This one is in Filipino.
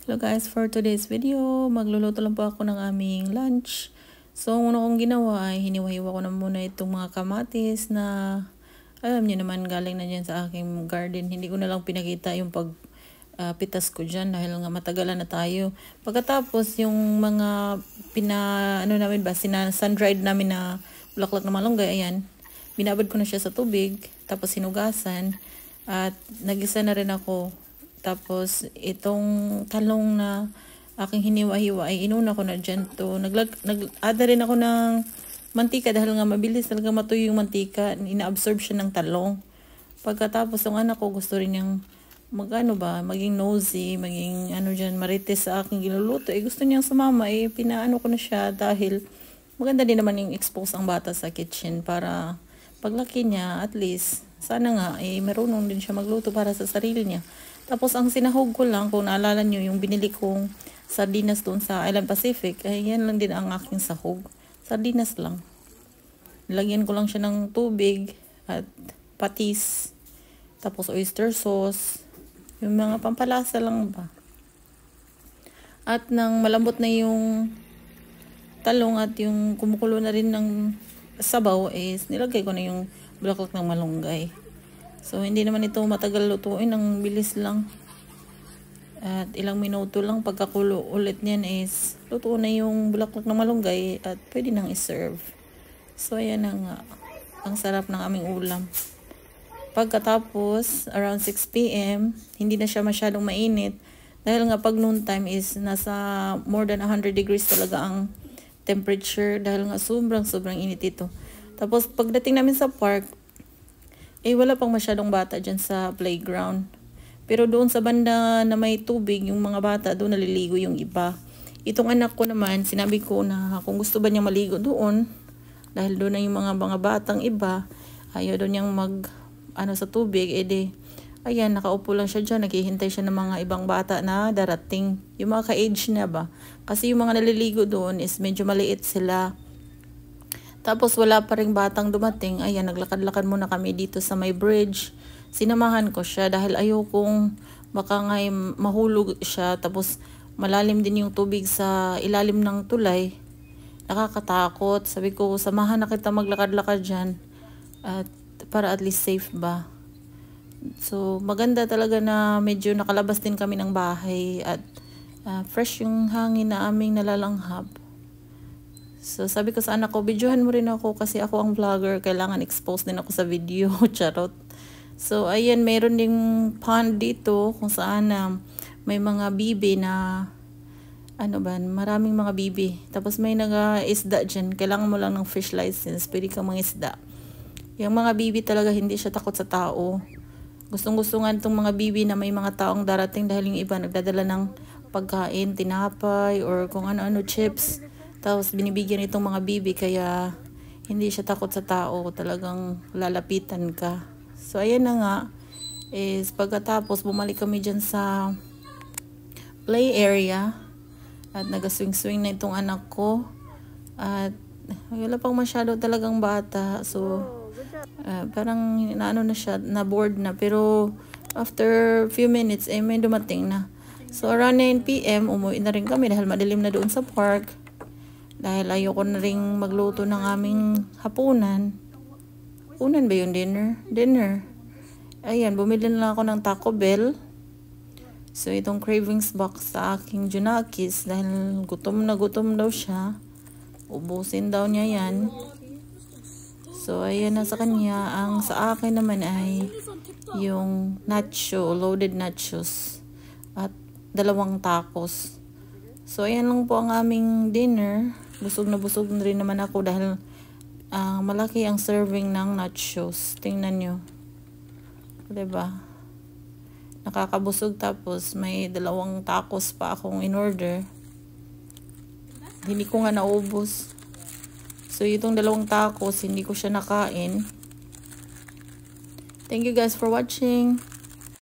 Hello guys, for today's video, magluluto lang po ako ng aming lunch. So, ang una kong ginawa ay hiniwa-hiwa ko na muna itong mga kamatis na alam niyo naman galing na dyan sa aking garden. Hindi ko na lang pinakita yung pitas ko dyan dahil nga matagalan na tayo. Pagkatapos, yung mga sun-dried namin na bulaklak na malunggay, ayan, binabad ko na siya sa tubig, tapos hinugasan, at nagisa na rin ako. Tapos, itong talong na aking hiniwa-hiwa ay inuna ko na dyan to. Nag-add rin ako ng mantika dahil nga mabilis talaga matuyo yung mantika. Ina-absorb siya ng talong. Pagkatapos, ang anak ko gusto rin niyang maging nosy, maging marites sa aking ginuluto. Gusto niyang sumama, pinaano ko na siya dahil maganda din naman yung expose ang bata sa kitchen para paglaki niya, at least, sana nga, marunong din siya magluto para sa sarili niya. Tapos, ang sinahog ko lang, kung naalala nyo, yung binili kong sardinas doon sa Island Pacific, yan lang din ang aking sahog. Sardinas lang. Lagyan ko lang siya ng tubig at patis. Tapos, oyster sauce. Yung mga pampalasa lang ba. At nang malambot na yung talong at yung kumukulo na rin ng sabaw, nilagay ko na yung bulaklak ng malunggay. So, hindi naman ito matagal lutuin. Ang bilis lang. At ilang minuto lang pagkakulo ulit niyan luto na yung bulaklak ng malunggay at pwede nang iserve. So, ayan na nga. Ang sarap ng aming ulam. Pagkatapos, around 6 p.m., hindi na siya masyadong mainit. Dahil nga pag noon time nasa more than 100 degrees talaga ang temperature. Dahil nga sobrang init ito. Tapos, pagdating namin sa park, wala pang masyadong bata dyan sa playground. Pero doon sa banda na may tubig, yung mga bata, doon naliligo yung iba. Itong anak ko naman, sinabi ko na kung gusto ba niya maligo doon, dahil doon na yung mga batang iba, ayaw doon niyang sa tubig, ayan, nakaupo lang siya dyan, naghihintay siya ng mga ibang bata na darating. Yung mga ka-age na ba? Kasi yung mga naliligo doon medyo maliit sila. Tapos wala pa ring batang dumating. Ayan, naglakad-lakad muna kami dito sa may bridge. Sinamahan ko siya dahil ayokong baka nga mahulog siya. Tapos malalim din yung tubig sa ilalim ng tulay. Nakakatakot. Sabi ko, samahan na kita maglakad-lakad dyan. At para at least safe ba. So maganda talaga na medyo nakalabas din kami ng bahay. At fresh yung hangin na aming nalalanghap. So, sabi ko sa anak ko, videohan mo rin ako kasi ako ang vlogger. Kailangan expose din ako sa video. Charot. So, ayan, mayroon ding pond dito kung saan may mga bibi na, maraming mga bibi. Tapos may isda dyan. Kailangan mo lang ng fish license. Pwede kang mangisda. Yung mga bibi talaga hindi siya takot sa tao. Gustong-gusto nga itong mga bibi na may mga taong darating dahil yung iba nagdadala ng pagkain, tinapay, or kung ano-ano, chips. Tapos binibigyan itong mga bibi kaya hindi siya takot sa tao. Talagang lalapitan ka. So ayan na nga. Pagkatapos bumalik kami dyan sa play area. At nagaswing-swing na itong anak ko. At wala pang masyado talagang bata. So parang na siya, na bored na. Pero after few minutes may dumating na. So around 9 p.m. umuwi na rin kami dahil madilim na doon sa park. Dahil ayoko na rin magluto ng aming hapunan. Hapunan ba yung dinner? Dinner. Ayan, bumili na lang ako ng Taco Bell. So, itong cravings box sa aking Junakis. Dahil gutom daw siya. Ubusin daw niya yan. So, ayan na sa kanya. Ang sa akin naman ay yung loaded nachos. At 2 tacos. So, ayan lang po ang aming dinner. Busog na rin naman ako dahil malaki ang serving ng nachos. Tingnan nyo. Diba? Nakakabusog tapos may 2 tacos pa akong in-order. Hindi ko nga naubos. So, itong 2 tacos, hindi ko siya nakain. Thank you guys for watching.